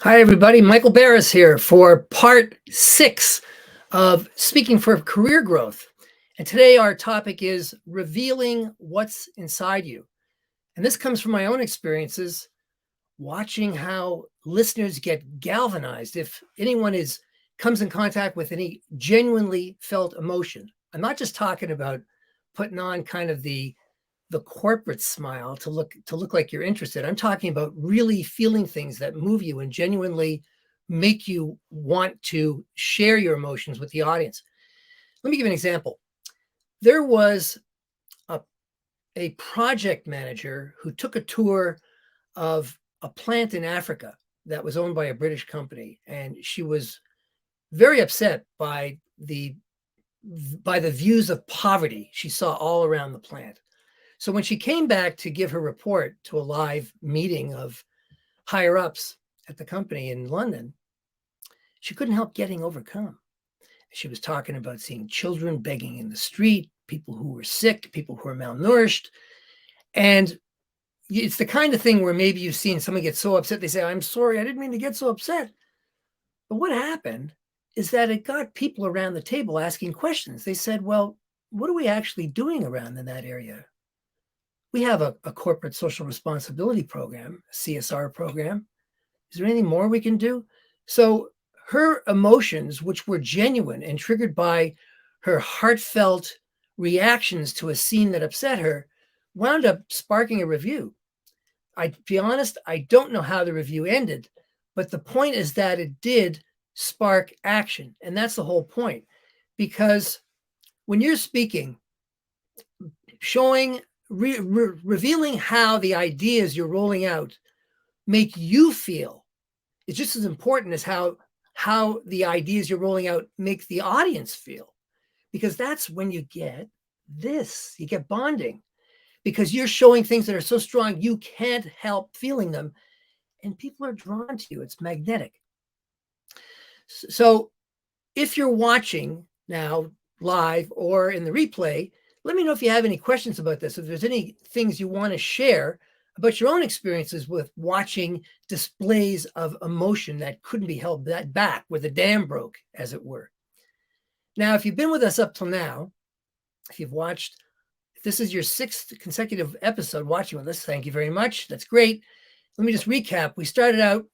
Hi, everybody. Michael Barris here for part 6 of Speaking for Career Growth. And today our topic is revealing what's inside you. And this comes from my own experiences, watching how listeners get galvanized if anyone comes in contact with any genuinely felt emotion. I'm not just talking about putting on kind of the corporate smile to look like you're interested. I'm talking about really feeling things that move you and genuinely make you want to share your emotions with the audience. Let me give you an example. There was a project manager who took a tour of a plant in Africa that was owned by a British company, and she was very upset by the views of poverty she saw all around the plant. So when she came back to give her report to a live meeting of higher ups at the company in London, she couldn't help getting overcome. She was talking about seeing children begging in the street, people who were sick, people who were malnourished. And it's the kind of thing where maybe you've seen someone get so upset, they say, "I'm sorry, I didn't mean to get so upset." But what happened is that it got people around the table asking questions. They said, "Well, what are we actually doing around in that area? We have a corporate social responsibility program, a CSR program. Is there anything more we can do?" So her emotions, which were genuine and triggered by her heartfelt reactions to a scene that upset her, wound up sparking a review. To be honest, I don't know how the review ended, but the point is that it did spark action. And that's the whole point. Because when you're speaking, showing revealing how the ideas you're rolling out make you feel is just as important as how the ideas you're rolling out make the audience feel, because that's when you get bonding, because you're showing things that are so strong you can't help feeling them, and people are drawn to you. It's magnetic. So if you're watching now live or in the replay, let me know if you have any questions about this. If there's any things you want to share about your own experiences with watching displays of emotion that couldn't be held back, where the dam broke, as it were. Now, if you've been with us up till now, if this is your 6th consecutive episode watching with us, thank you very much. That's great. Let me just recap. We started out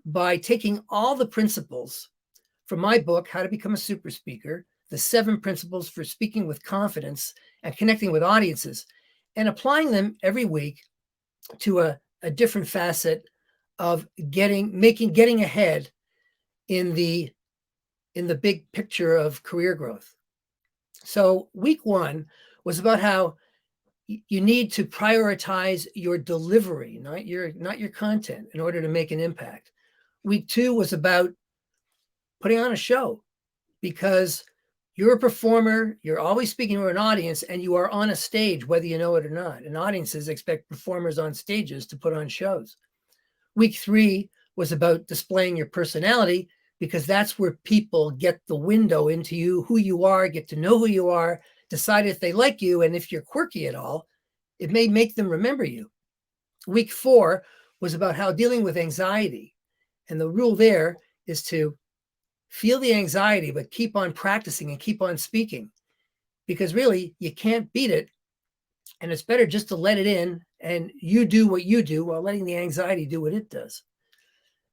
by taking all the principles from my book, How to Become a Super Speaker, the 7 principles for speaking with confidence and connecting with audiences, and applying them every week to a different facet of getting ahead in the big picture of career growth. So week 1 was about how you need to prioritize your delivery, not your content, in order to make an impact. Week 2 was about putting on a show, because you're a performer, you're always speaking to an audience, and you are on a stage, whether you know it or not. And audiences expect performers on stages to put on shows. Week 3 was about displaying your personality, because that's where people get the window into you, who you are, get to know who you are, decide if they like you, and if you're quirky at all, it may make them remember you. Week 4 was about how dealing with anxiety. And the rule there is to feel the anxiety, but keep on practicing and keep on speaking, because really you can't beat it. And it's better just to let it in and you do what you do while letting the anxiety do what it does.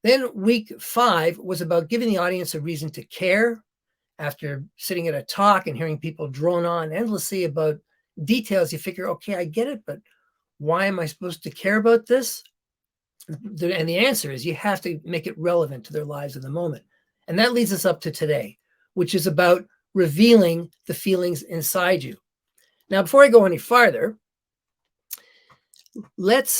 Then week 5 was about giving the audience a reason to care. After sitting at a talk and hearing people drone on endlessly about details, you figure, okay, I get it, but why am I supposed to care about this? And the answer is you have to make it relevant to their lives in the moment. And that leads us up to today, which is about revealing the feelings inside you. Now, before I go any farther, let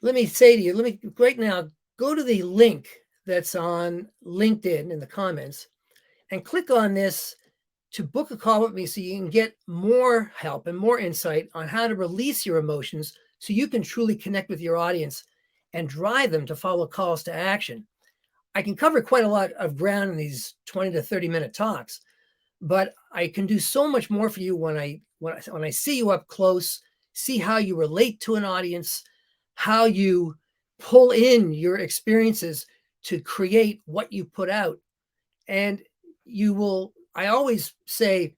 me say to you, right now, go to the link that's on LinkedIn in the comments and click on this to book a call with me, so you can get more help and more insight on how to release your emotions so you can truly connect with your audience and drive them to follow calls to action. I can cover quite a lot of ground in these 20 to 30-minute talks, but I can do so much more for you when I see you up close, see how you relate to an audience, how you pull in your experiences to create what you put out. And I always say,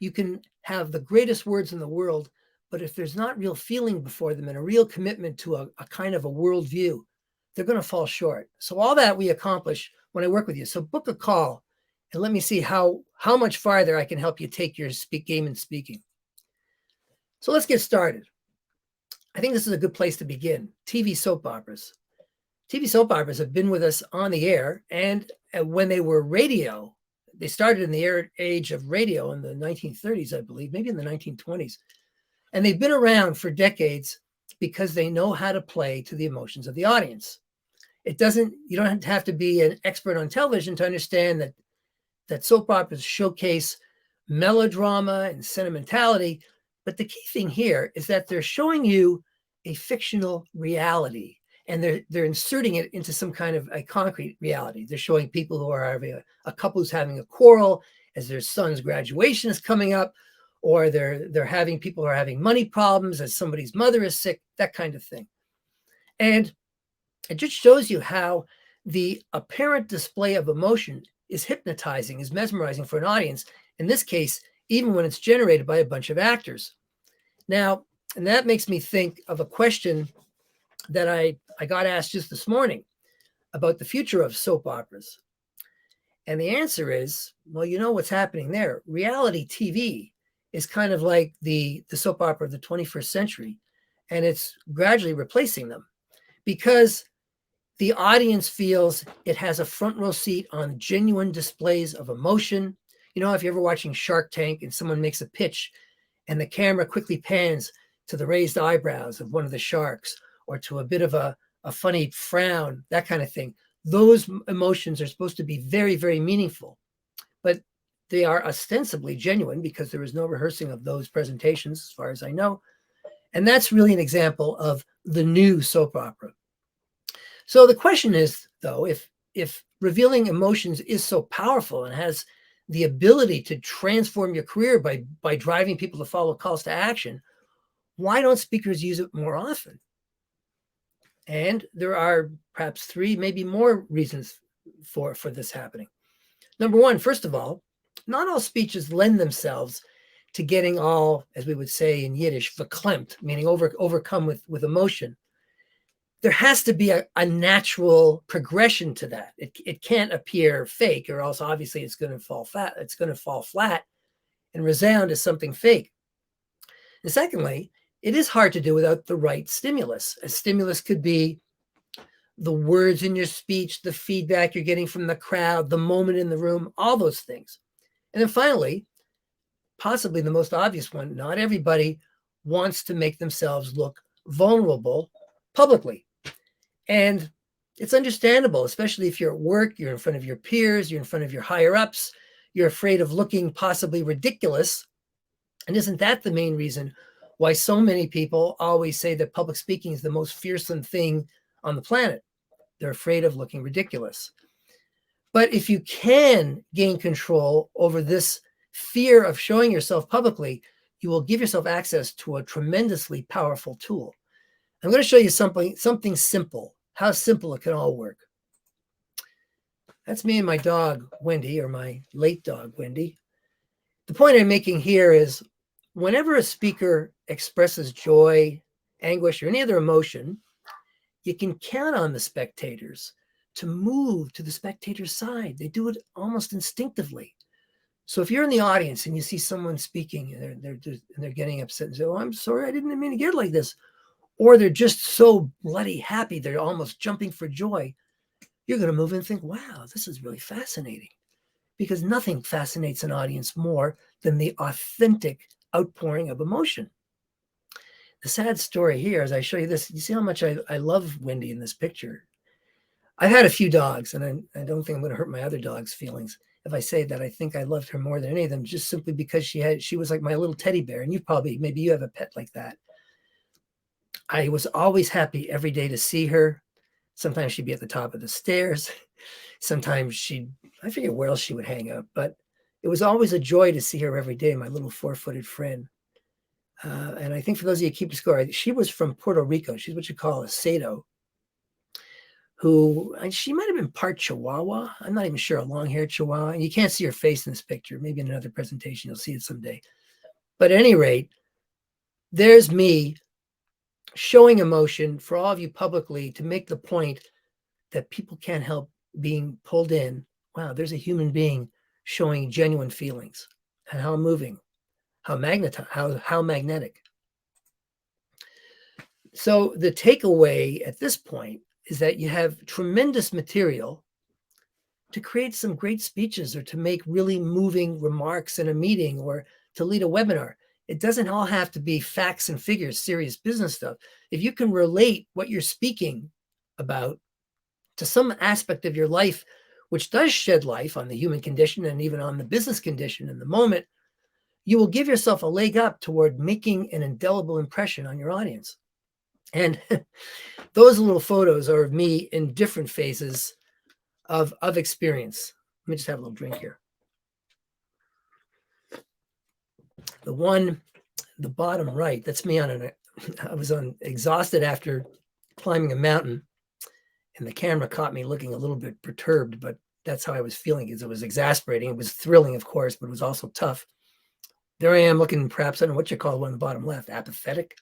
you can have the greatest words in the world, but if there's not real feeling before them and a real commitment to a kind of a worldview, they're going to fall short. So all that we accomplish when I work with you. So book a call and let me see how much farther I can help you take your game and speaking. So let's get started. I think this is a good place to begin. TV soap operas. TV soap operas have been with us on the air, and when they were radio, they started in the age of radio in the 1930s, I believe, maybe in the 1920s. And they've been around for decades because they know how to play to the emotions of the audience. You don't have to be an expert on television to understand that soap operas showcase melodrama and sentimentality. But the key thing here is that they're showing you a fictional reality, and they're inserting it into some kind of a concrete reality. They're showing people who are having a couple who's having a quarrel as their son's graduation is coming up, or they're having people who are having money problems as somebody's mother is sick, that kind of thing. And it just shows you how the apparent display of emotion is hypnotizing, is mesmerizing for an audience. In this case, even when it's generated by a bunch of actors. Now, and that makes me think of a question that I got asked just this morning about the future of soap operas. And the answer is, well, you know what's happening there. Reality TV is kind of like the soap opera of the 21st century, and it's gradually replacing them because the audience feels it has a front row seat on genuine displays of emotion. You know, if you're ever watching Shark Tank and someone makes a pitch and the camera quickly pans to the raised eyebrows of one of the sharks or to a bit of a funny frown, that kind of thing. Those emotions are supposed to be very, very meaningful, but they are ostensibly genuine because there is no rehearsing of those presentations, as far as I know. And that's really an example of the new soap opera. So the question is, though, if revealing emotions is so powerful and has the ability to transform your career by driving people to follow calls to action, why don't speakers use it more often? And there are perhaps three, maybe more reasons for this happening. Number one, first of all, not all speeches lend themselves to getting all, as we would say in Yiddish, verklempt, meaning overcome with emotion. There has to be a natural progression to that. It can't appear fake, or else obviously it's going to fall flat. It's going to fall flat and resound as something fake. And secondly, it is hard to do without the right stimulus. A stimulus could be the words in your speech, the feedback you're getting from the crowd, the moment in the room, all those things. And then finally, possibly the most obvious one, not everybody wants to make themselves look vulnerable publicly. And it's understandable, especially if you're at work, you're in front of your peers, you're in front of your higher ups, you're afraid of looking possibly ridiculous. And isn't that the main reason why so many people always say that public speaking is the most fearsome thing on the planet? They're afraid of looking ridiculous. But if you can gain control over this fear of showing yourself publicly, you will give yourself access to a tremendously powerful tool. I'm going to show you something simple, how simple it can all work. That's me and my dog, Wendy, or my late dog, Wendy. The point I'm making here is whenever a speaker expresses joy, anguish, or any other emotion, you can count on the spectators to move to the spectator's side. They do it almost instinctively. So if you're in the audience and you see someone speaking and they're getting upset and say, "Oh, I'm sorry, I didn't mean to get like this," or they're just so bloody happy, they're almost jumping for joy, you're going to move and think, wow, this is really fascinating. Because nothing fascinates an audience more than the authentic outpouring of emotion. The sad story here, as I show you this, you see how much I love Wendy in this picture. I've had a few dogs, and I don't think I'm going to hurt my other dogs' feelings if I say that I think I loved her more than any of them, just simply because she was like my little teddy bear. And maybe you have a pet like that. I was always happy every day to see her. Sometimes she'd be at the top of the stairs. Sometimes I forget where else she would hang out, but it was always a joy to see her every day, my little 4-footed friend. And I think for those of you keeping score, she was from Puerto Rico. She's what you call a Sato, who she might have been part Chihuahua. I'm not even sure, a long-haired Chihuahua. And you can't see her face in this picture. Maybe in another presentation, you'll see it someday. But at any rate, there's me showing emotion for all of you publicly to make the point that people can't help being pulled in. Wow, there's a human being showing genuine feelings, and how moving, how magnetic. So the takeaway at this point is that you have tremendous material to create some great speeches or to make really moving remarks in a meeting or to lead a webinar. It doesn't all have to be facts and figures, serious business stuff. If you can relate what you're speaking about to some aspect of your life, which does shed light on the human condition and even on the business condition in the moment, you will give yourself a leg up toward making an indelible impression on your audience. And those little photos are of me in different phases of experience. Let me just have a little drink here. The one, the bottom right, that's me I was exhausted after climbing a mountain, and the camera caught me looking a little bit perturbed, but that's how I was feeling. It was exasperating. It was thrilling, of course, but it was also tough. There I am looking, perhaps, I don't know what you call one on the bottom left, apathetic.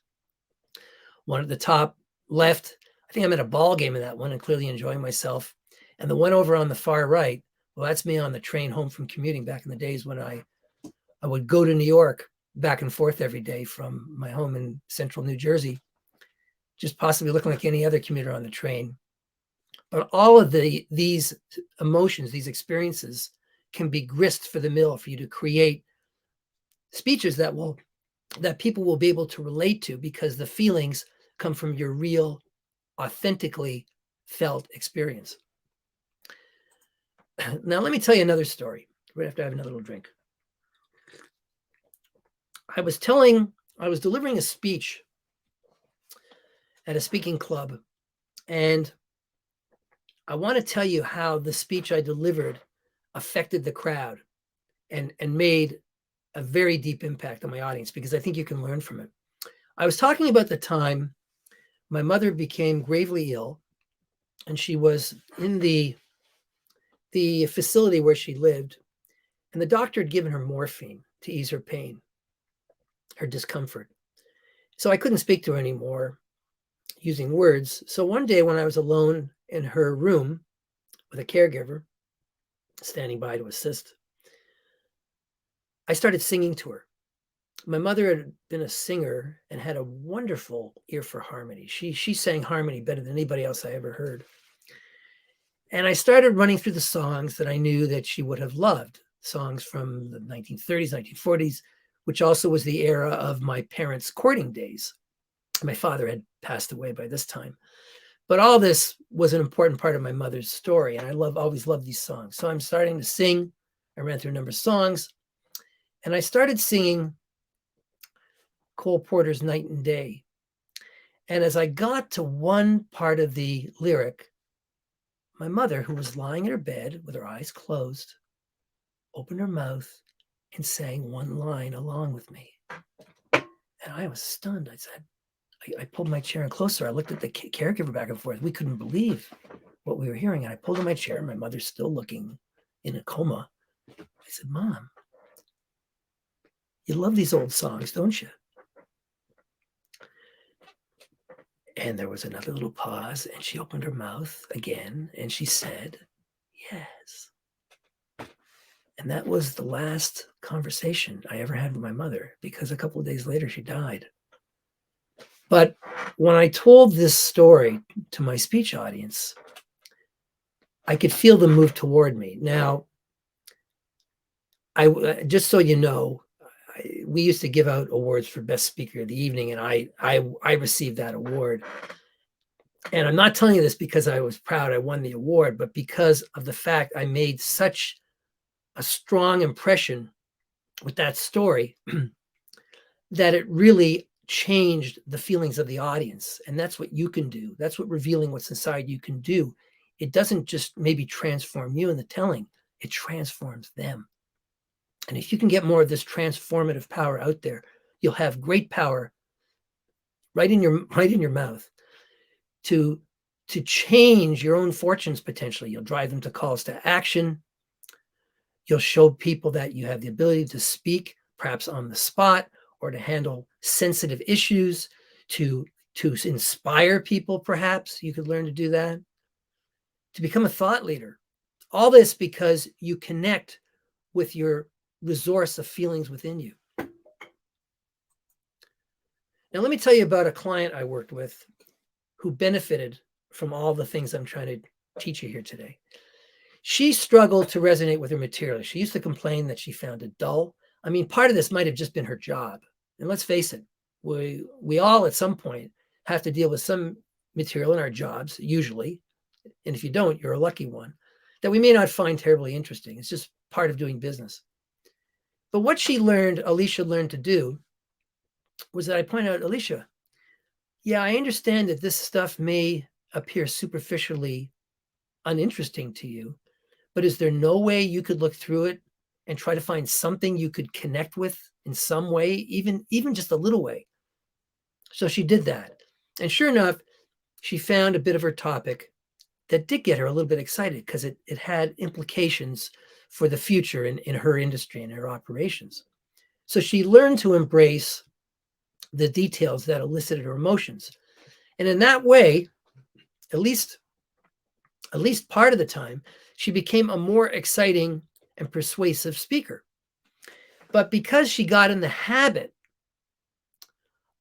One at the top left, I think I'm at a ball game in that one and clearly enjoying myself. And the one over on the far right, well, that's me on the train home from commuting back in the days when I would go to New York back and forth every day from my home in central New Jersey, just possibly looking like any other commuter on the train. But all of these emotions, these experiences can be grist for the mill for you to create speeches that people will be able to relate to, because the feelings come from your real, authentically felt experience. Now, let me tell you another story right after I have another little drink. I was delivering a speech at a speaking club, and I want to tell you how the speech I delivered affected the crowd and made a very deep impact on my audience, because I think you can learn from it. I was talking about the time my mother became gravely ill, and she was in the facility where she lived, and the doctor had given her morphine to ease her pain, her discomfort. So I couldn't speak to her anymore using words. So one day when I was alone in her room with a caregiver standing by to assist, I started singing to her. My mother had been a singer and had a wonderful ear for harmony. She sang harmony better than anybody else I ever heard. And I started running through the songs that I knew that she would have loved, songs from the 1930s, 1940s, which also was the era of my parents' courting days. My father had passed away by this time. But all this was an important part of my mother's story, and I always loved these songs. So I'm starting to sing. I ran through a number of songs, and I started singing Cole Porter's Night and Day. And as I got to one part of the lyric, my mother, who was lying in her bed with her eyes closed, opened her mouth and sang one line along with me. And I was stunned. I pulled my chair in closer. I looked at the caregiver back and forth. We couldn't believe what we were hearing. And I pulled in my chair. My mother's still looking in a coma. I said, "Mom, you love these old songs, don't you?" And there was another little pause, and she opened her mouth again, and she said, "Yes." And that was the last conversation I ever had with my mother, because a couple of days later, she died. But when I told this story to my speech audience, I could feel them move toward me. Now, just so you know, we used to give out awards for best speaker of the evening, and I received that award. And I'm not telling you this because I was proud I won the award, but because of the fact I made such a strong impression with that story that it really changed the feelings of the audience. And that's what you can do. That's what revealing what's inside you can do. It doesn't just maybe transform you in the telling, it transforms them. And if you can get more of this transformative power out there, you'll have great power right in your mouth to change your own fortunes potentially. You'll drive them to calls to action. You'll show people that you have the ability to speak, perhaps on the spot, or to handle sensitive issues, to inspire people, perhaps. You could learn to do that. To become a thought leader. All this because you connect with your resource of feelings within you. Now, let me tell you about a client I worked with who benefited from all the things I'm trying to teach you here today. She struggled to resonate with her material. She used to complain that she found it dull. I mean, part of this might have just been her job. And let's face it, we all at some point have to deal with some material in our jobs, usually. And if you don't, you're a lucky one, that we may not find terribly interesting. It's just part of doing business. But what Alicia learned to do, was that I point out, Alicia, yeah, I understand that this stuff may appear superficially uninteresting to you, but is there no way you could look through it and try to find something you could connect with in some way, even just a little way? So she did that. And sure enough, she found a bit of her topic that did get her a little bit excited because it had implications for the future in her industry and her operations. So she learned to embrace the details that elicited her emotions. And in that way, at least part of the time, she became a more exciting and persuasive speaker. But because she got in the habit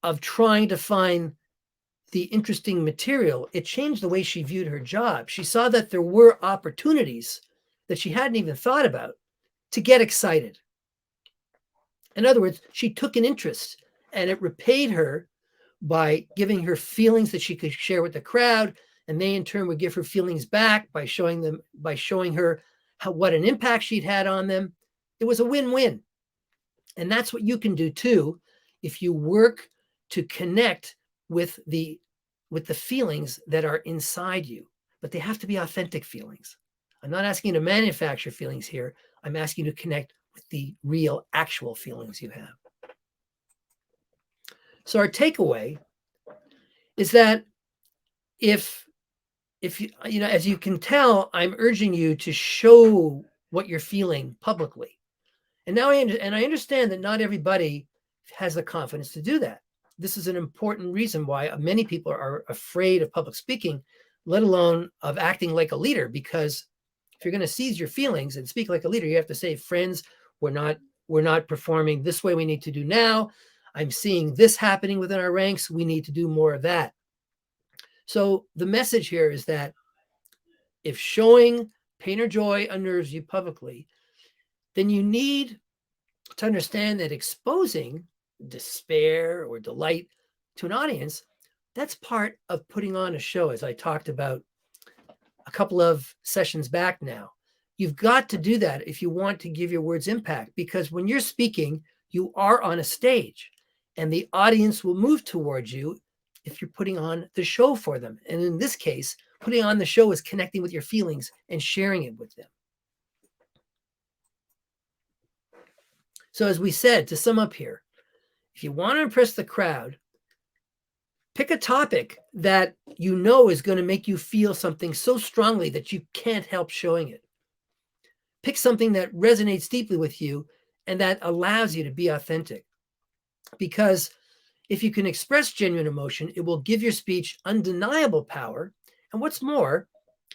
of trying to find the interesting material, it changed the way she viewed her job. She saw that there were opportunities that she hadn't even thought about to get excited. In other words, she took an interest, and it repaid her by giving her feelings that she could share with the crowd, and they in turn would give her feelings back by showing her what an impact she'd had on them. It was a win-win. And that's what you can do too if you work to connect with the feelings that are inside you. But they have to be authentic feelings. I'm not asking you to manufacture feelings here. I'm asking you to connect with the real, actual feelings you have. So our takeaway is that if you know, as you can tell, I'm urging you to show what you're feeling publicly. And now I understand that not everybody has the confidence to do that. This is an important reason why many people are afraid of public speaking, let alone of acting like a leader, because if you're going to seize your feelings and speak like a leader, you have to say, friends, we're not performing this way we need to do now. I'm seeing this happening within our ranks. We need to do more of that. So the message here is that if showing pain or joy unnerves you publicly, then you need to understand that exposing despair or delight to an audience, that's part of putting on a show, as I talked about a couple of sessions back now. You've got to do that if you want to give your words impact, because when you're speaking, you are on a stage and the audience will move towards you if you're putting on the show for them. And in this case, putting on the show is connecting with your feelings and sharing it with them. So as we said, to sum up here, if you want to impress the crowd, pick a topic that you know is going to make you feel something so strongly that you can't help showing it. Pick something that resonates deeply with you and that allows you to be authentic. Because if you can express genuine emotion, it will give your speech undeniable power. And what's more,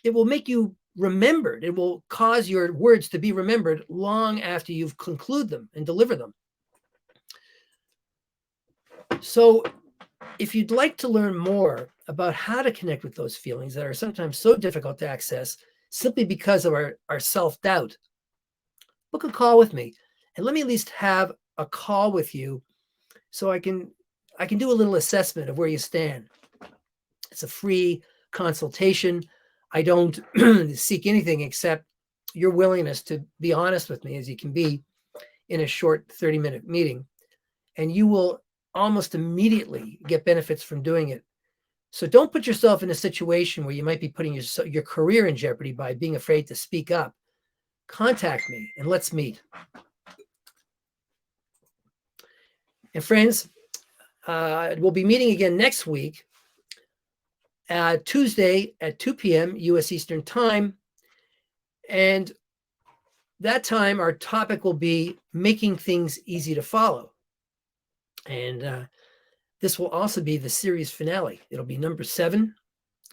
it will make you remembered. It will cause your words to be remembered long after you've conclude them and deliver them. So if you'd like to learn more about how to connect with those feelings that are sometimes so difficult to access simply because of our self-doubt, book a call with me and let me at least have a call with you so I can do a little assessment of where you stand. It's a free consultation. I don't seek anything except your willingness to be honest with me as you can be in a short 30-minute meeting. And you will almost immediately get benefits from doing it. So don't put yourself in a situation where you might be putting your career in jeopardy by being afraid to speak up. Contact me and let's meet. And friends, we'll be meeting again next week, Tuesday at 2 p.m. U.S. Eastern Time. And that time, our topic will be making things easy to follow. And this will also be the series finale. It'll be number 7.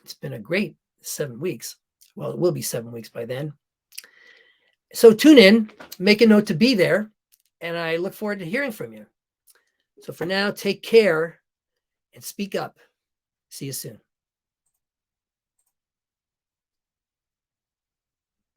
It's been a great 7 weeks. Well, it will be 7 weeks by then. So tune in, make a note to be there, and I look forward to hearing from you. So for now, take care and speak up. See you soon.